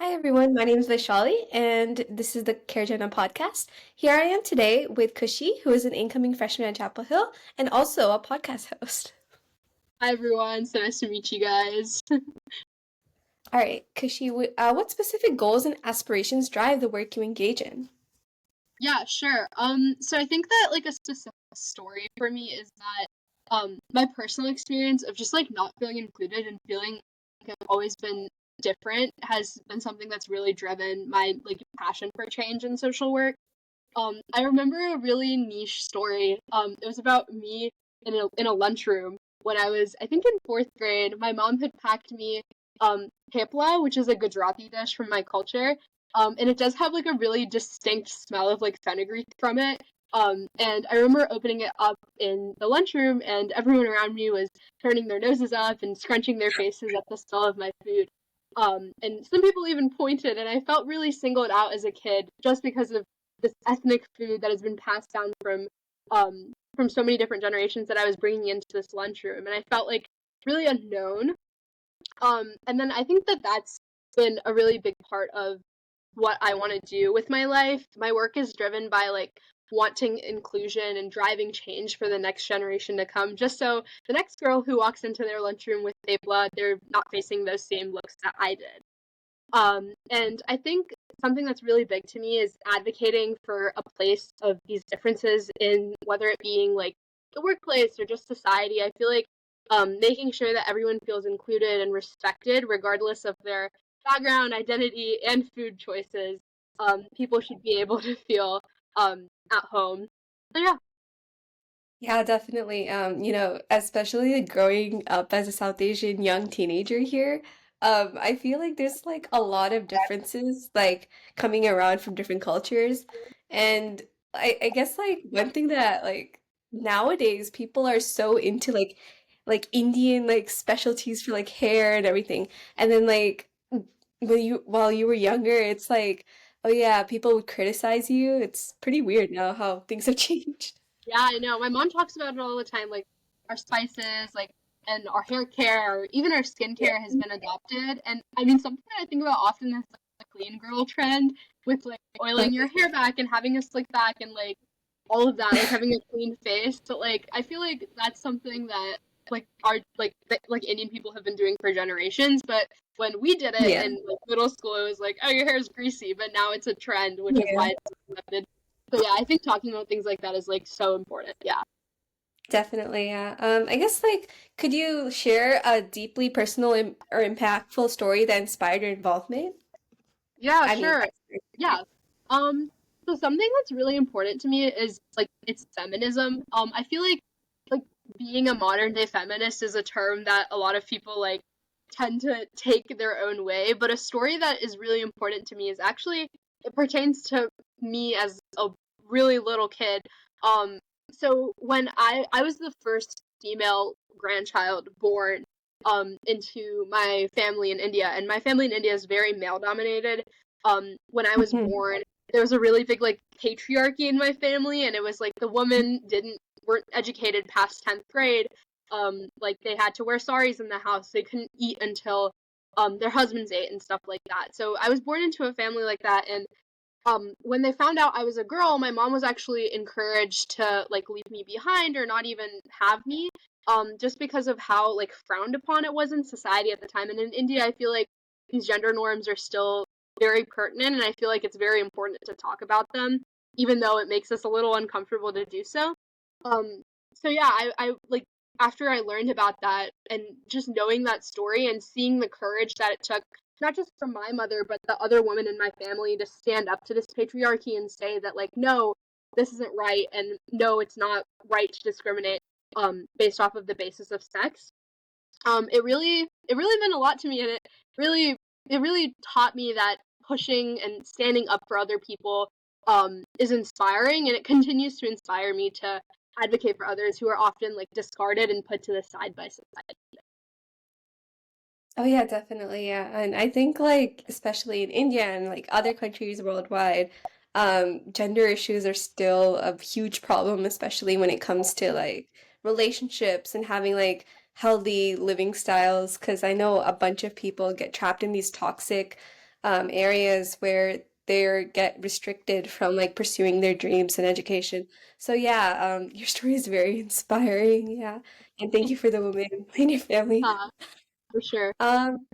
Hi everyone, my name is Vaishali and this is the CareGenna podcast. Here I am today with Kushi, who is an incoming freshman at Chapel Hill and also a podcast host. Hi everyone, so nice to meet you guys. All right, Kushi, what specific goals and aspirations drive the work you engage in? Yeah, sure. So I think that like a specific story for me is that my personal experience of just like not feeling included and feeling like I've always been different has been something that's really driven my like passion for change in social work. I remember a really niche story. It was about me in a lunchroom when I was, I think, in fourth grade. My mom had packed me pepla, which is a Gujarati dish from my culture, and it does have like a really distinct smell of like fenugreek from it. And I remember opening it up in the lunchroom, and everyone around me was turning their noses up and scrunching their faces at the smell of my food. And some people even pointed, and I felt really singled out as a kid just because of this ethnic food that has been passed down from so many different generations that I was bringing into this lunchroom, and I felt like really unknown. And then I think that that's been a really big part of what I want to do with my life. My work is driven by like wanting inclusion and driving change for the next generation to come, just so the next girl who walks into their lunchroom with blood, they're not facing those same looks that I did. And I think something that's really big to me is advocating for a place of these differences in whether it being like the workplace or just society. I feel like making sure that everyone feels included and respected, regardless of their background, identity, and food choices. People should be able to feel at home. So yeah. Yeah, definitely. Especially growing up as a South Asian young teenager here, I feel like there's like a lot of differences like coming around from different cultures. And I guess like one thing that like nowadays people are so into like Indian like specialties for like hair and everything. And then like while you were younger, it's like, oh yeah, people would criticize you. It's pretty weird now how things have changed. Yeah, I know. My mom talks about it all the time, like our spices, like and our hair care, or even our skincare has been adopted. And I mean, something that I think about often is like the clean girl trend with like oiling your hair back and having a slick back and like all of that, like having a clean face. But like, I feel like that's something that like our like Indian people have been doing for generations. But when we did it Yeah. in like middle school, it was like, oh, your hair is greasy. But now it's a trend, which is Yeah. why it's accepted. So yeah, I think talking about things like that is like so important. Yeah. Definitely, yeah. I guess like could you share a deeply personal or impactful story that inspired your involvement? Yeah, I mean, sure. Yeah. Um, so something that's really important to me is like it's feminism. I feel like being a modern day feminist is a term that a lot of people like tend to take their own way, but a story that is really important to me is actually it pertains to me as a really little kid. Um, so when I was the first female grandchild born into my family in India, and my family in India is very male dominated. When I was Mhm. born, there was a really big like patriarchy in my family, and it was like the woman didn't weren't educated past 10th grade. Like they had to wear saris in the house. They couldn't eat until their husbands ate and stuff like that. So I was born into a family like that, and when they found out I was a girl, my mom was actually encouraged to like leave me behind or not even have me, just because of how like frowned upon it was in society at the time. And in India, I feel like these gender norms are still very pertinent, and I feel like it's very important to talk about them, even though it makes us a little uncomfortable to do so. Um, so yeah, I like after I learned about that and just knowing that story and seeing the courage that it took not just from my mother, but the other women in my family to stand up to this patriarchy and say that, like, no, this isn't right, and no, it's not right to discriminate based off of the basis of sex. It really meant a lot to me, and really, it really taught me that pushing and standing up for other people is inspiring, and it continues to inspire me to advocate for others who are often like discarded and put to the side by society. Oh yeah, definitely, yeah. And I think like especially in India and like other countries worldwide, gender issues are still a huge problem, especially when it comes to like relationships and having like healthy living styles. Because I know a bunch of people get trapped in these toxic areas where they get restricted from like pursuing their dreams and education. So yeah, your story is very inspiring. Yeah, and thank you for the women in your family. Uh, for sure. Um,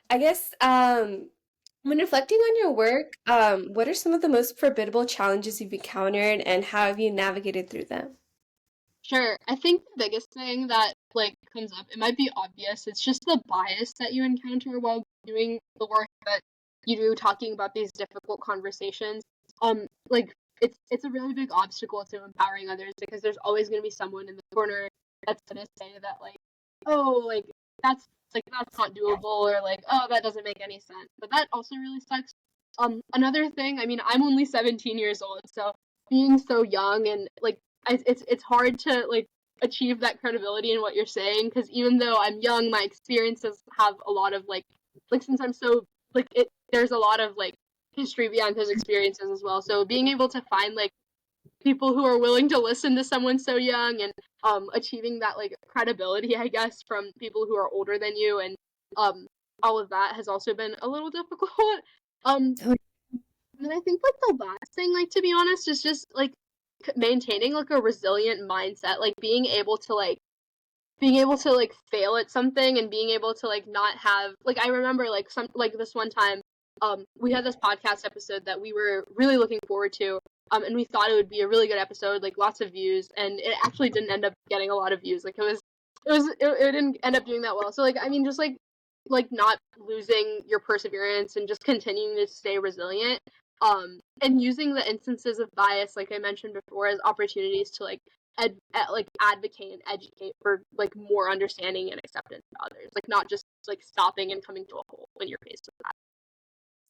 I guess when reflecting on your work, what are some of the most formidable challenges you've encountered, and how have you navigated through them? Sure. I think the biggest thing that like comes up, it might be obvious, it's just the bias that you encounter while doing the work that you do, talking about these difficult conversations. Like it's a really big obstacle to empowering others because there's always gonna be someone in the corner that's gonna say that like, oh, that's that's not doable, or like, oh, that doesn't make any sense. But that also really sucks. Another thing, I mean, I'm only 17 years old, so being so young and like it's hard to like achieve that credibility in what you're saying, because even though I'm young, my experiences have a lot of like since I'm so like it there's a lot of like history behind those experiences as well. So being able to find like people who are willing to listen to someone so young, and achieving that like credibility, I guess, from people who are older than you, and um all of that has also been a little difficult. um Oh, and I think like the last thing, like to be honest, is just like maintaining like a resilient mindset, like being able to like fail at something, and being able to like not have like, I remember like some like this one time, we had this podcast episode that we were really looking forward to, and we thought it would be a really good episode, like lots of views, and it actually didn't end up getting a lot of views. Like it didn't end up doing that well. So like, I mean, just like not losing your perseverance and just continuing to stay resilient, and using the instances of bias, like I mentioned before, as opportunities to like advocate and educate for like more understanding and acceptance to others, like not just like stopping and coming to a hole when you're faced with that.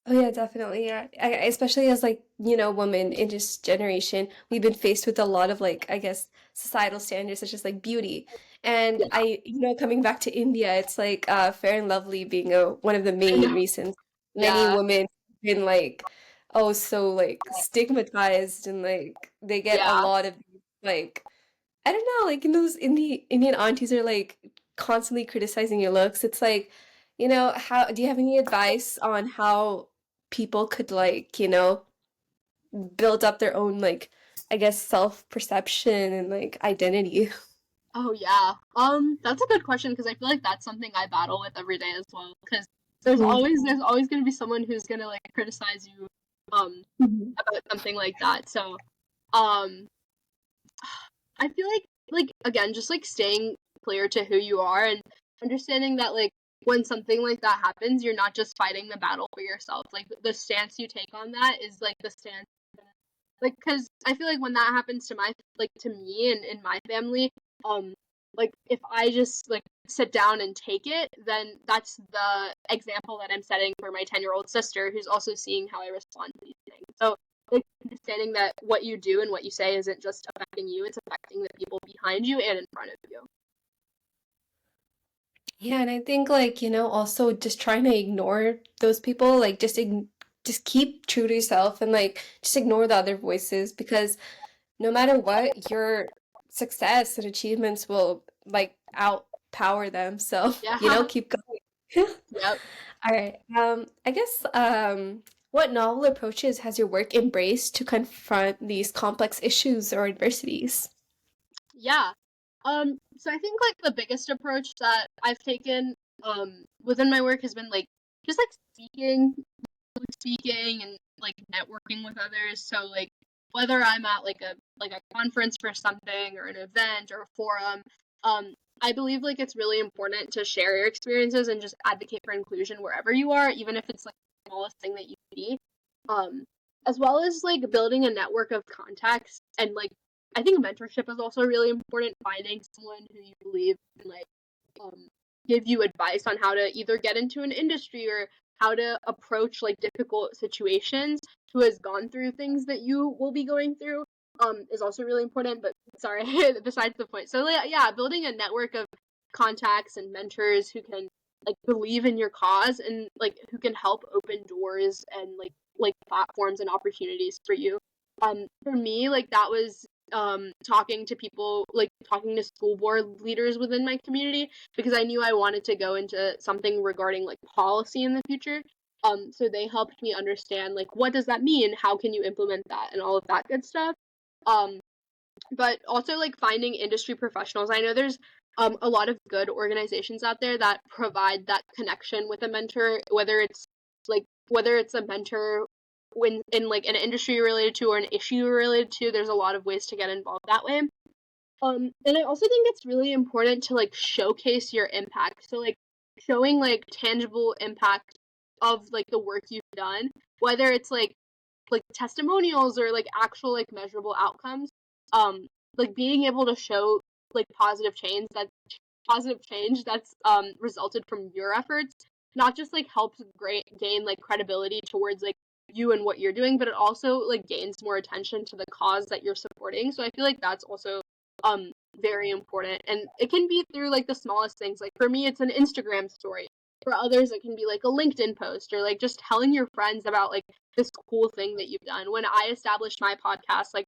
oh yeah, definitely. Yeah. Especially as like, women in this generation, we've been faced with a lot of like, I guess, societal standards such as like beauty. And Yeah, coming back to India, it's like Fair and Lovely being one of the I main know. reasons many Yeah, women have been like, oh, so like stigmatized, and like they get a yeah. lot of like, I don't know, like in those Indian aunties are like constantly criticizing your looks. It's like, how do you have any advice on how people could like, build up their own like, I guess, self-perception and like identity? Oh yeah. That's a good question, because I feel like that's something I battle with every day as well. Because there's always gonna be someone who's gonna like criticize you, um, Mhm. about something like that. So, um, I feel like again, just like staying clear to who you are, and understanding that like when something like that happens, you're not just fighting the battle for yourself. Like the stance you take on that is like the stance, like, because I feel like when that happens to my like to me and in my family, um like if I just like sit down and take it, then that's the example that I'm setting for my 10-year-old sister, who's also seeing how I respond to these things. So like understanding that what you do and what you say isn't just affecting you, it's affecting the people behind you and in front of you. Yeah, and I think like, also just trying to ignore those people, like just keep true to yourself and like just ignore the other voices, because no matter what, your success and achievements will like outpower them. So, Yeah. keep going. Yep. All right. I guess what novel approaches has your work embraced to confront these complex issues or adversities? Yeah. So I think like the biggest approach that I've taken within my work has been like just like speaking and like networking with others. So like whether I'm at like a conference for something, or an event, or a forum, um I believe like it's really important to share your experiences and just advocate for inclusion wherever you are, even if it's like the smallest thing that you see. Um as well as like building a network of contacts, and like I think mentorship is also really important, finding someone who you believe can like um give you advice on how to either get into an industry, or how to approach like difficult situations, who has gone through things that you will be going through, is also really important. But sorry, besides the point. So like, yeah, building a network of contacts and mentors who can like believe in your cause, and like who can help open doors and like platforms and opportunities for you. For me, like that was talking to people, like talking to school board leaders within my community, because I knew I wanted to go into something regarding like policy in the future. So they helped me understand like what does that mean? How can you implement that and all of that good stuff. Um, but also like finding industry professionals. I know there's a lot of good organizations out there that provide that connection with a mentor, whether it's a mentor when in like an industry you're related to or an issue you're related to. There's a lot of ways to get involved that way. And I also think it's really important to like showcase your impact. So like showing like tangible impact of like the work you've done, whether it's like testimonials or like actual like measurable outcomes. Like being able to show like positive change that's resulted from your efforts not just like helps gain like credibility towards like you and what you're doing, but it also like gains more attention to the cause that you're supporting. So I feel like that's also um very important, and it can be through like the smallest things. Like for me it's an Instagram story, for others it can be like a LinkedIn post or like just telling your friends about like this cool thing that you've done. When I established my podcast, like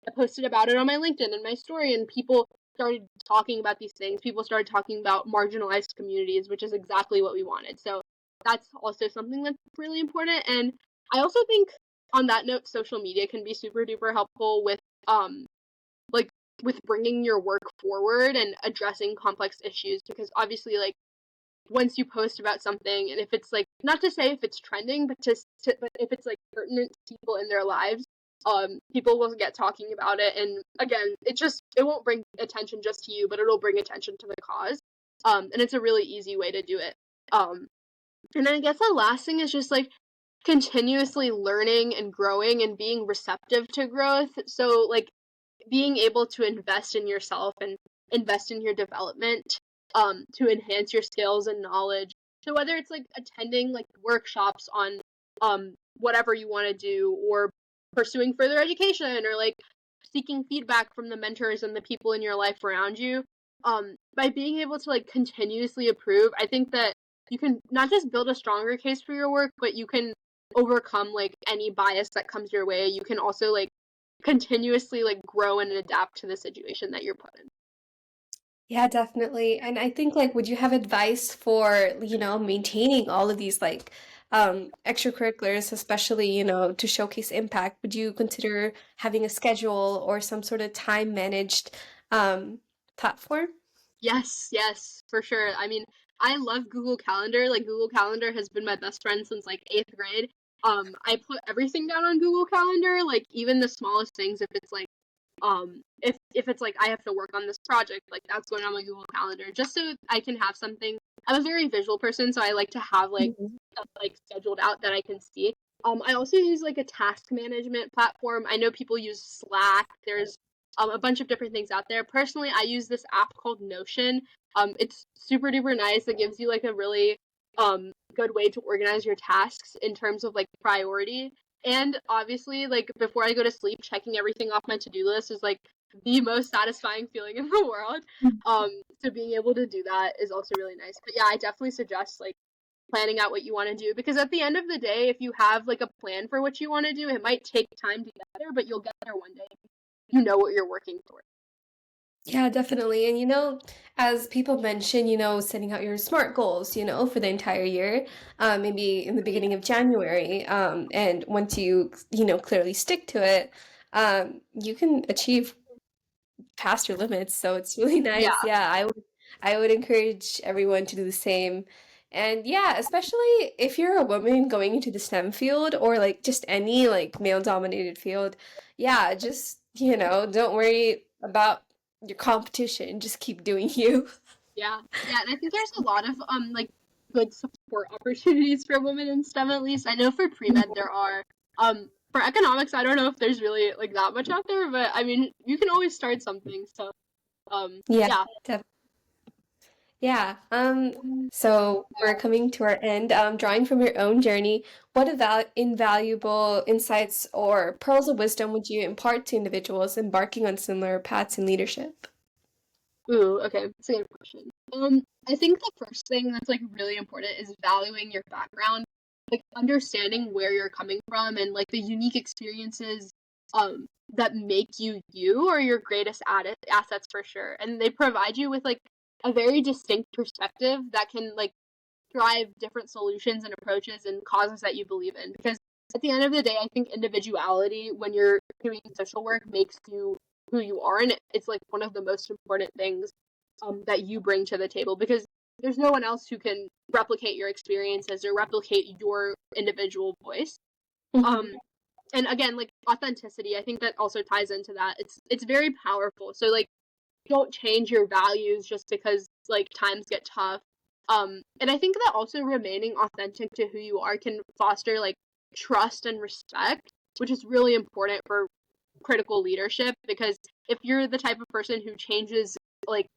I posted about it on my LinkedIn and my story, and people started talking about these things. People started talking about marginalized communities, which is exactly what we wanted. So that's also something that's really important. And I also think on that note, social media can be super duper helpful with like with bringing your work forward and addressing complex issues, because obviously like once you post about something, and if it's like not to say if it's trending, but but if it's like pertinent to people in their lives, people will get talking about it. And again, it won't bring attention just to you, but it'll bring attention to the cause. And it's a really easy way to do it. And I guess the last thing is just like continuously learning and growing and being receptive to growth. So like being able to invest in yourself and invest in your development, to enhance your skills and knowledge. So whether it's like attending like workshops on whatever you want to do, or pursuing further education, or like seeking feedback from the mentors and the people in your life around you, by being able to like continuously improve, I think that you can not just build a stronger case for your work, but you can overcome like any bias that comes your way. You can also like continuously like grow and adapt to the situation that you're put in. Yeah, definitely. And I think like would you have advice for, maintaining all of these like extracurriculars, especially, to showcase impact? Would you consider having a schedule or some sort of time managed platform? Yes, yes, for sure. I mean, I love Google Calendar. Like Google Calendar has been my best friend since like 8th grade. I put everything down on Google Calendar, like even the smallest things. If it's like if it's like I have to work on this project, like that's going on my Google Calendar, just so I can have something. I'm a very visual person, so I like to have like Mhm. stuff like scheduled out that I can see. I also use like a task management platform. I know people use Slack. There's a bunch of different things out there. Personally, I use this app called Notion. It's super duper nice. It gives you like a really good way to organize your tasks in terms of like priority. And obviously, like before I go to sleep, checking everything off my to-do list is like the most satisfying feeling in the world. So being able to do that is also really nice. But yeah, I definitely suggest like planning out what you want to do, because at the end of the day, if you have like a plan for what you want to do, it might take time to get there, but you'll get there one day. You know what you're working towards. Yeah, definitely. And as people mention, setting out your SMART goals, for the entire year, maybe in the beginning of January. And once you, clearly stick to it, you can achieve past your limits. So it's really Yeah, nice. Yeah, I would encourage everyone to do the same. And yeah, especially if you're a woman going into the STEM field or like just any like male dominated field, yeah, just, don't worry about your competition. Just keep doing you. yeah, yeah. And I think there's a lot of like good support opportunities for women in STEM. At least I know for pre med there are. For economics, I don't know if there's really like that much out there, but I mean, you can always start something. So Yeah, yeah. yeah. So we're coming to our end. Drawing from your own journey, what invaluable insights or pearls of wisdom would you impart to individuals embarking on similar paths in leadership? Ooh, okay, that's a good question. I think the first thing that's like really important is valuing your background, like understanding where you're coming from and like the unique experiences that make you you are your greatest assets for sure. And they provide you with like a very distinct perspective that can like drive different solutions and approaches and causes that you believe in. Because at the end of the day, I think individuality, when you're doing social work, makes you who you are, and it's like one of the most important things that you bring to the table, because there's no one else who can replicate your experiences or replicate your individual voice. Mhm. Um, and again, like authenticity, I think that also ties into that. It's very powerful. So like, don't change your values just because like times get tough. And I think that also remaining authentic to who you are can foster like trust and respect, which is really important for critical leadership, because if you're the type of person who changes like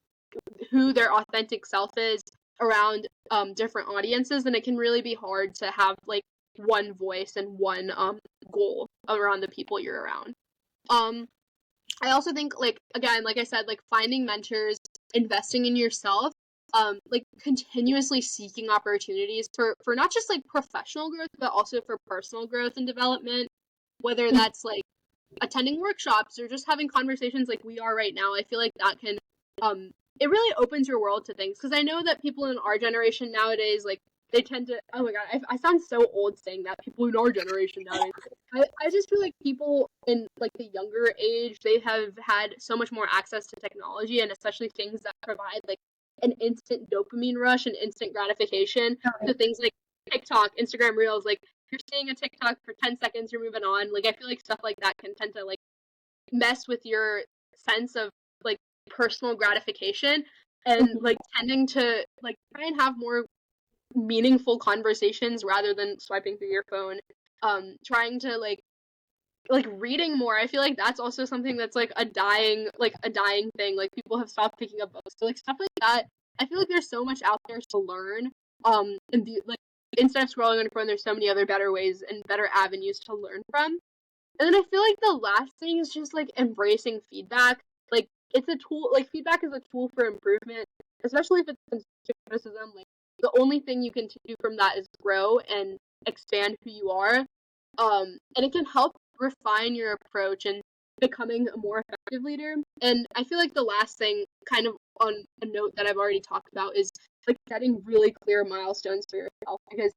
who their authentic self is around different audiences, then it can really be hard to have like one voice and one goal around the people you're around. Um I also think, like, again, like I said, like finding mentors, investing in yourself, like continuously seeking opportunities for not just like professional growth, but also for personal growth and development, whether Mhm. that's like attending workshops or just having conversations like we are right now. I feel like that can um it really opens your world to things, because I know that people in our generation nowadays, like, they tend to, oh my god, I sound so old saying that, people in our generation nowadays. I just feel like people in like the younger age, they have had so much more access to technology, and especially things that provide like an instant dopamine rush and instant gratification. So things like TikTok, Instagram Reels, like you're seeing a TikTok for 10 seconds, you're moving on. Like, I feel like stuff like that can tend to like mess with your sense of like personal gratification, and Mhm. like tending to like try and have more meaningful conversations rather than swiping through your phone. Trying to like reading more. I feel like that's also something that's like a dying thing. Like, people have stopped picking up books. So like stuff like that. I feel like there's so much out there to learn. And like, instead of scrolling on your phone, there's so many other better ways and better avenues to learn from. And then I feel like the last thing is just like embracing feedback. Like, it's a tool, like feedback is a tool for improvement, especially if it's constructive criticism. Like, the only thing you can do from that is grow and expand who you are. And it can help refine your approach and becoming a more effective leader. And I feel like the last thing, kind of on a note that I've already talked about, is like setting really clear milestones for yourself, because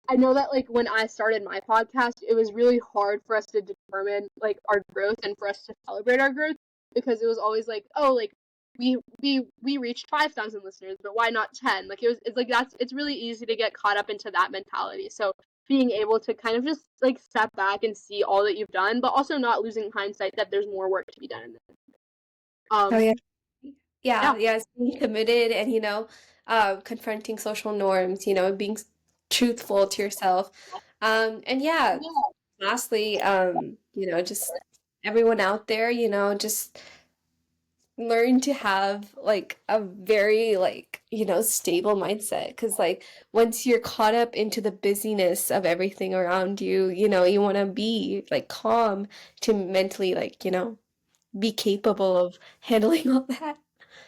I know that like when I started my podcast, it was really hard for us to determine like our growth and for us to celebrate our growth, because it was always like, oh, like we reached 5,000 listeners, but why not 10? Like, it's like it's really easy to get caught up into that mentality. So being able to kind of just like step back and see all that you've done, but also not losing hindsight that there's more work to be done in this. Oh yeah. Yeah. Yeah, yeah, it's being committed and, confronting social norms, being truthful to yourself. And yeah, Yeah. lastly, just everyone out there, just learn to have like a very like, stable mindset. Because like once you're caught up into the busyness of everything around you, you want to be like calm to mentally like, be capable of handling all that.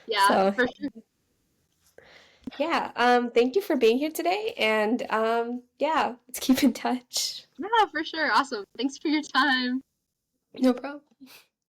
Yeah, So for sure. yeah, thank you for being here today, and yeah, let's keep in touch. Yeah, for sure. Awesome. Thanks for your time. No problem.